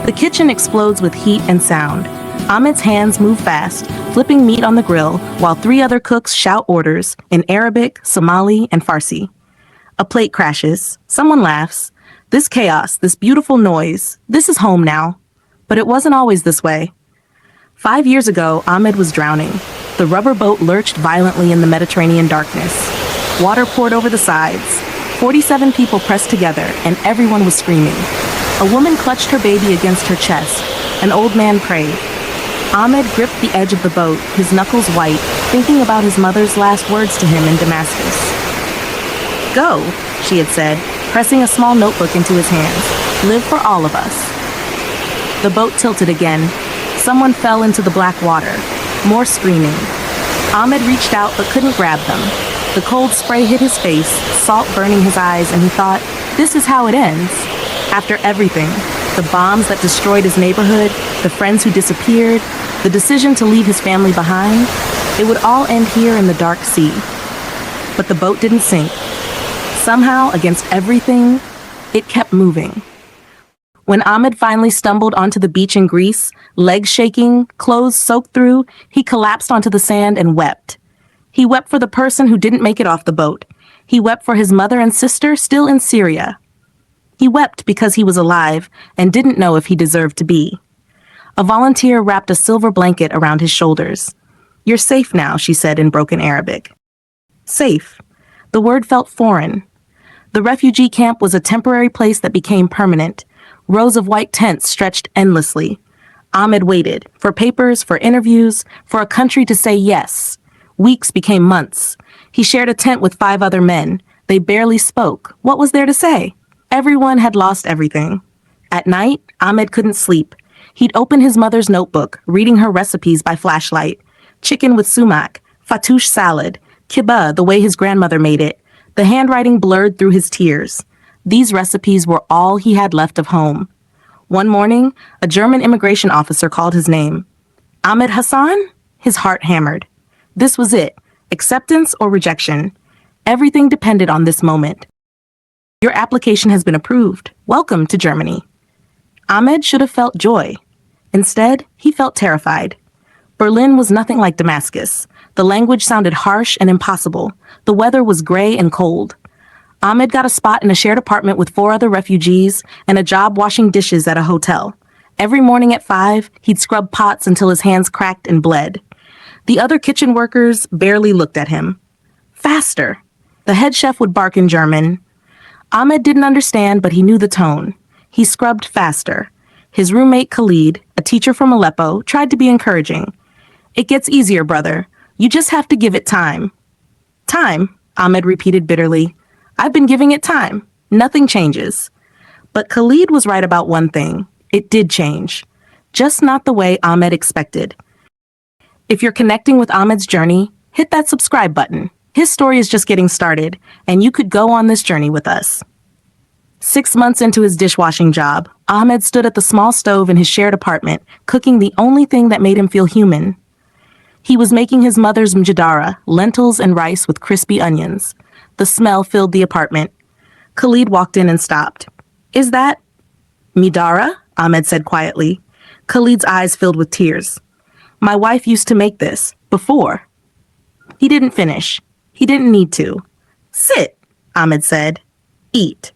The kitchen explodes with heat and sound. Ahmed's hands move fast, flipping meat on the grill, while three other cooks shout orders in Arabic, Somali, and Farsi. A plate crashes. Someone laughs. This chaos, this beautiful noise, this is home now. But it wasn't always this way. 5 years ago, Ahmed was drowning. The rubber boat lurched violently in the Mediterranean darkness. Water poured over the sides. 47 people pressed together, and everyone was screaming. A woman clutched her baby against her chest. An old man prayed. Ahmed gripped the edge of the boat, his knuckles white, thinking about his mother's last words to him in Damascus. "Go," she had said, pressing a small notebook into his hands. "Live for all of us." The boat tilted again. Someone fell into the black water. More screaming. Ahmed reached out but couldn't grab them. The cold spray hit his face, salt burning his eyes, and he thought, this is how it ends. After everything, the bombs that destroyed his neighborhood, the friends who disappeared, the decision to leave his family behind, it would all end here in the dark sea. But the boat didn't sink. Somehow, against everything, it kept moving. When Ahmed finally stumbled onto the beach in Greece, legs shaking, clothes soaked through, he collapsed onto the sand and wept. He wept for the person who didn't make it off the boat. He wept for his mother and sister still in Syria. He wept because he was alive and didn't know if he deserved to be. A volunteer wrapped a silver blanket around his shoulders. "You're safe now," she said in broken Arabic. Safe. The word felt foreign. The refugee camp was a temporary place that became permanent. Rows of white tents stretched endlessly. Ahmed waited, for papers, for interviews, for a country to say yes. Weeks became months. He shared a tent with 5 other men. They barely spoke. What was there to say? Everyone had lost everything. At night, Ahmed couldn't sleep. He'd open his mother's notebook, reading her recipes by flashlight. Chicken with sumac, fattoush salad, kibbeh the way his grandmother made it. The handwriting blurred through his tears. These recipes were all he had left of home. One morning, a German immigration officer called his name. Ahmed Hassan? His heart hammered. This was it. Acceptance or rejection. Everything depended on this moment. Your application has been approved. Welcome to Germany. Ahmed should have felt joy. Instead, he felt terrified. Berlin was nothing like Damascus. The language sounded harsh and impossible. The weather was gray and cold. Ahmed got a spot in a shared apartment with 4 other refugees and a job washing dishes at a hotel. Every morning at 5, he'd scrub pots until his hands cracked and bled. The other kitchen workers barely looked at him. Faster. The head chef would bark in German. Ahmed didn't understand, but he knew the tone. He scrubbed faster. His roommate Khalid, a teacher from Aleppo, tried to be encouraging. "It gets easier, brother. You just have to give it time." "Time," Ahmed repeated bitterly. "I've been giving it time. Nothing changes." But Khalid was right about one thing. It did change. Just not the way Ahmed expected. If you're connecting with Ahmed's journey, hit that subscribe button. His story is just getting started, and you could go on this journey with us. 6 months into his dishwashing job, Ahmed stood at the small stove in his shared apartment, cooking the only thing that made him feel human. He was making his mother's mjadara, lentils and rice with crispy onions. The smell filled the apartment. Khalid walked in and stopped. "Is that midara?" Ahmed said quietly. Khalid's eyes filled with tears. "My wife used to make this, before." He didn't finish. He didn't need to. "Sit," Ahmed said. "Eat."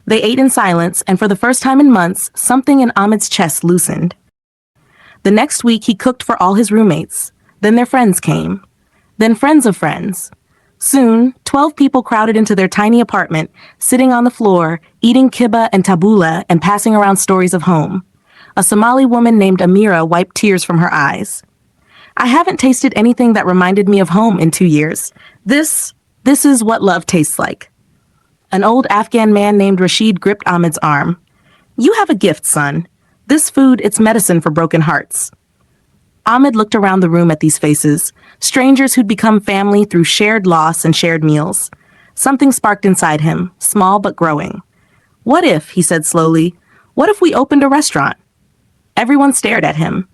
They ate in silence, and for the first time in months, something in Ahmed's chest loosened. The next week, he cooked for all his roommates. Then their friends came. Then friends of friends. Soon, 12 people crowded into their tiny apartment, sitting on the floor, eating kibbeh and tabbouleh and passing around stories of home. A Somali woman named Amira wiped tears from her eyes. "I haven't tasted anything that reminded me of home in 2 years. This is what love tastes like." An old Afghan man named Rashid gripped Ahmed's arm. "You have a gift, son. This food, it's medicine for broken hearts." Ahmed looked around the room at these faces, strangers who'd become family through shared loss and shared meals. Something sparked inside him, small but growing. "What if," he said slowly, "what if we opened a restaurant?" Everyone stared at him.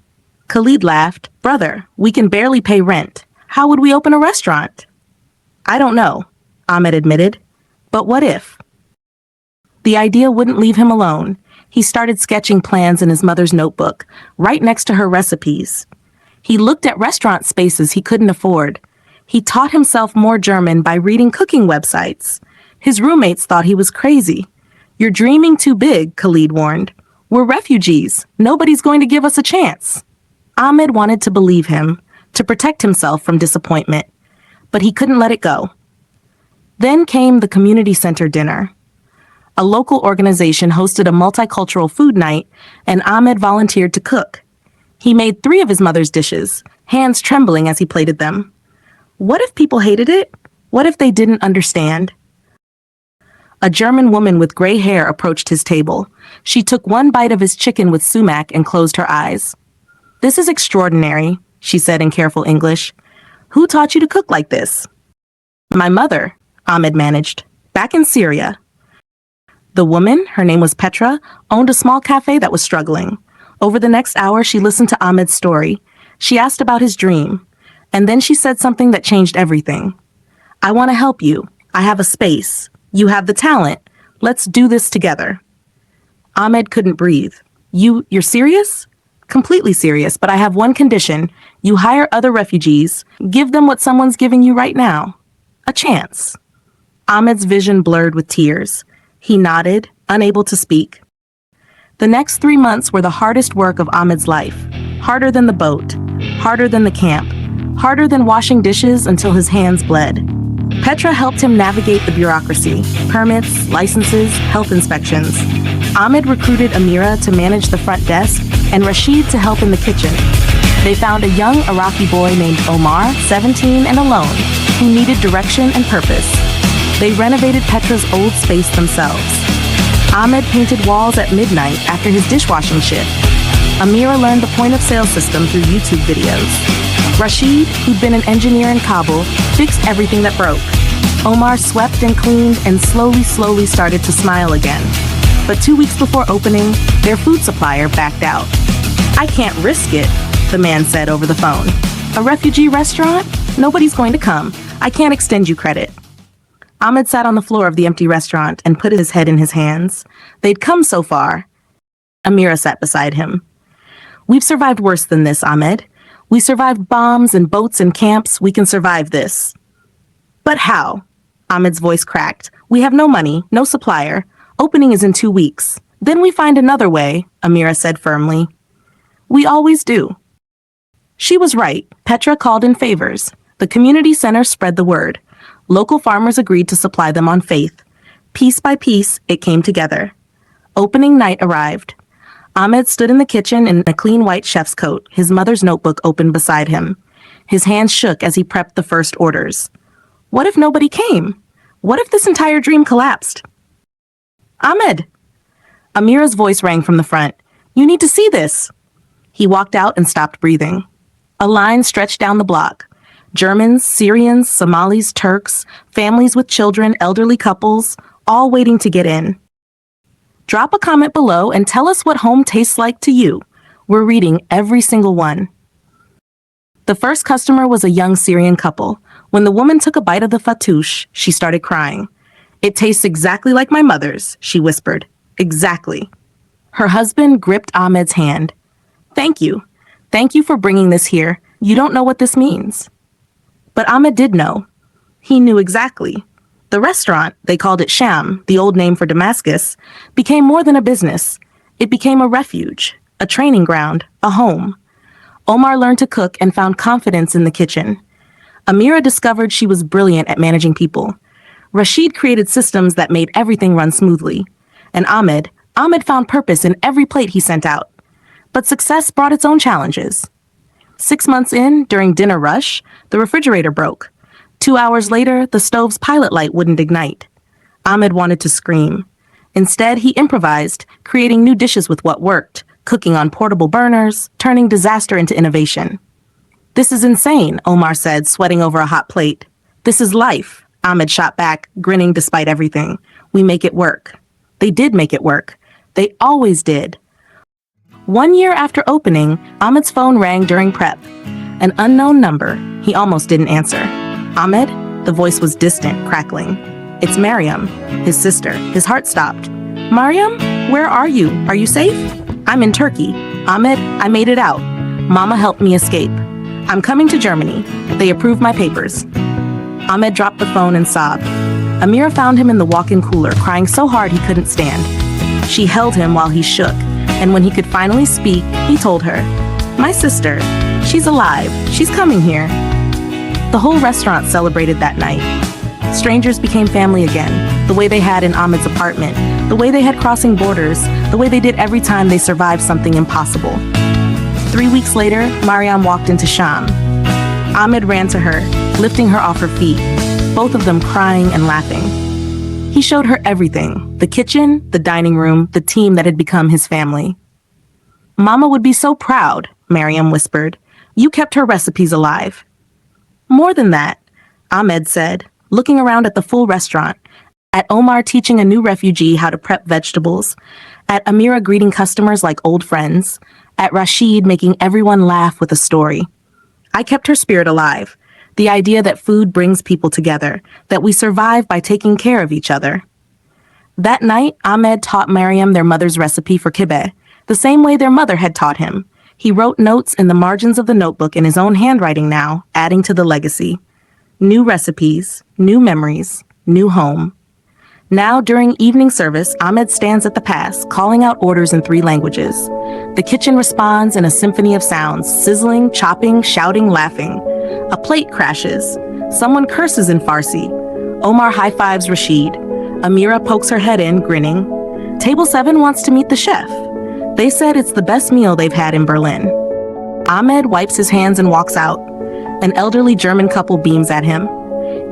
Khalid laughed. "Brother, we can barely pay rent. How would we open a restaurant?" "I don't know," Ahmed admitted. "But what if?" The idea wouldn't leave him alone. He started sketching plans in his mother's notebook, right next to her recipes. He looked at restaurant spaces he couldn't afford. He taught himself more German by reading cooking websites. His roommates thought he was crazy. "You're dreaming too big," Khalid warned. "We're refugees. Nobody's going to give us a chance." Ahmed wanted to believe him, to protect himself from disappointment, but he couldn't let it go. Then came the community center dinner. A local organization hosted a multicultural food night, and Ahmed volunteered to cook. He made 3 of his mother's dishes, hands trembling as he plated them. What if people hated it? What if they didn't understand? A German woman with gray hair approached his table. She took one bite of his chicken with sumac and closed her eyes. "This is extraordinary," she said in careful English. "Who taught you to cook like this?" "My mother," Ahmed managed, "back in Syria." The woman, her name was Petra, owned a small cafe that was struggling. Over the next hour, she listened to Ahmed's story. She asked about his dream. And then she said something that changed everything. "I want to help you. I have a space. You have the talent. Let's do this together." Ahmed couldn't breathe. You're serious?" "Completely serious, but I have one condition. You hire other refugees. Give them what someone's giving you right now. A chance." Ahmed's vision blurred with tears. He nodded, unable to speak. The next 3 months were the hardest work of Ahmed's life. Harder than the boat. Harder than the camp. Harder than washing dishes until his hands bled. Petra helped him navigate the bureaucracy, permits, licenses, health inspections. Ahmed recruited Amira to manage the front desk and Rashid to help in the kitchen. They found a young Iraqi boy named Omar, 17 and alone, who needed direction and purpose. They renovated Petra's old space themselves. Ahmed painted walls at midnight after his dishwashing shift. Amira learned the point-of-sale system through YouTube videos. Rashid, who'd been an engineer in Kabul, fixed everything that broke. Omar swept and cleaned and slowly started to smile again. But 2 weeks before opening, their food supplier backed out. "I can't risk it," the man said over the phone. "A refugee restaurant? Nobody's going to come. I can't extend you credit." Ahmed sat on the floor of the empty restaurant and put his head in his hands. They'd come so far. Amira sat beside him. "We've survived worse than this, Ahmed. We survived bombs and boats and camps. We can survive this." "But how?" Ahmed's voice cracked. "We have no money, no supplier. Opening is in 2 weeks. Then we find another way," Amira said firmly. "We always do." She was right. Petra called in favors. The community center spread the word. Local farmers agreed to supply them on faith. Piece by piece, it came together. Opening night arrived. Ahmed stood in the kitchen in a clean white chef's coat, his mother's notebook open beside him. His hands shook as he prepped the first orders. What if nobody came? What if this entire dream collapsed? "Ahmed!" Amira's voice rang from the front. "You need to see this." He walked out and stopped breathing. A line stretched down the block. Germans, Syrians, Somalis, Turks, families with children, elderly couples, all waiting to get in. Drop a comment below and tell us what home tastes like to you. We're reading every single one. The first customer was a young Syrian couple. When the woman took a bite of the fattoush, she started crying. "It tastes exactly like my mother's," she whispered. "Exactly." Her husband gripped Ahmed's hand. "Thank you. Thank you for bringing this here. You don't know what this means." But Ahmed did know. He knew exactly. The restaurant, they called it Sham, the old name for Damascus, became more than a business. It became a refuge, a training ground, a home. Omar learned to cook and found confidence in the kitchen. Amira discovered she was brilliant at managing people. Rashid created systems that made everything run smoothly. And Ahmed found purpose in every plate he sent out. But success brought its own challenges. 6 months in, during dinner rush, the refrigerator broke. 2 hours later, the stove's pilot light wouldn't ignite. Ahmed wanted to scream. Instead, he improvised, creating new dishes with what worked, cooking on portable burners, turning disaster into innovation. "This is insane," Omar said, sweating over a hot plate. "This is life," Ahmed shot back, grinning despite everything. "We make it work." They did make it work. They always did. 1 year after opening, Ahmed's phone rang during prep. An unknown number. He almost didn't answer. "Ahmed?" The voice was distant, crackling. "It's Mariam," his sister. His heart stopped. "Mariam?" Where are you? Are you safe? I'm in Turkey. Ahmed, I made it out. Mama helped me escape. I'm coming to Germany. They approved my papers. Ahmed dropped the phone and sobbed. Amira found him in the walk-in cooler, crying so hard he couldn't stand. She held him while he shook, and when he could finally speak, he told her, "My sister, she's alive. She's coming here." The whole restaurant celebrated that night. Strangers became family again, the way they had in Ahmed's apartment, the way they had crossing borders, the way they did every time they survived something impossible. 3 weeks later, Mariam walked into Sham. Ahmed ran to her, lifting her off her feet, both of them crying and laughing. He showed her everything, the kitchen, the dining room, the team that had become his family. "Mama would be so proud," Mariam whispered. "You kept her recipes alive." "More than that," Ahmed said, looking around at the full restaurant, at Omar teaching a new refugee how to prep vegetables, at Amira greeting customers like old friends, at Rashid making everyone laugh with a story. "I kept her spirit alive, the idea that food brings people together, that we survive by taking care of each other." That night, Ahmed taught Mariam their mother's recipe for kibbeh, the same way their mother had taught him. He wrote notes in the margins of the notebook in his own handwriting now, adding to the legacy. New recipes, new memories, new home. Now, during evening service, Ahmed stands at the pass, calling out orders in 3 languages. The kitchen responds in a symphony of sounds, sizzling, chopping, shouting, laughing. A plate crashes. Someone curses in Farsi. Omar high-fives Rashid. Amira pokes her head in, grinning. Table 7 wants to meet the chef. They said it's the best meal they've had in Berlin. Ahmed wipes his hands and walks out. An elderly German couple beams at him.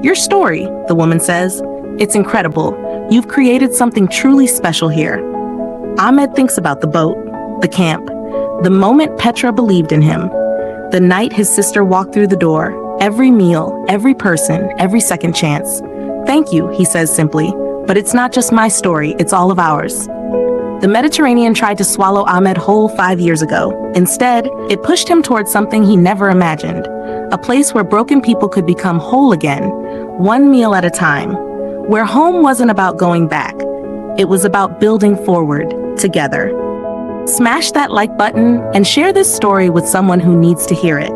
"Your story," the woman says. "It's incredible. You've created something truly special here." Ahmed thinks about the boat, the camp, the moment Petra believed in him, the night his sister walked through the door, every meal, every person, every second chance. "Thank you," he says simply, "but it's not just my story, it's all of ours." The Mediterranean tried to swallow Ahmed whole 5 years ago. Instead, it pushed him towards something he never imagined, a place where broken people could become whole again, one meal at a time, where home wasn't about going back. It was about building forward, together. Smash that like button and share this story with someone who needs to hear it.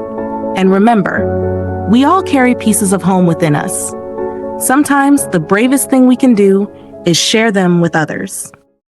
And remember, we all carry pieces of home within us. Sometimes the bravest thing we can do is share them with others.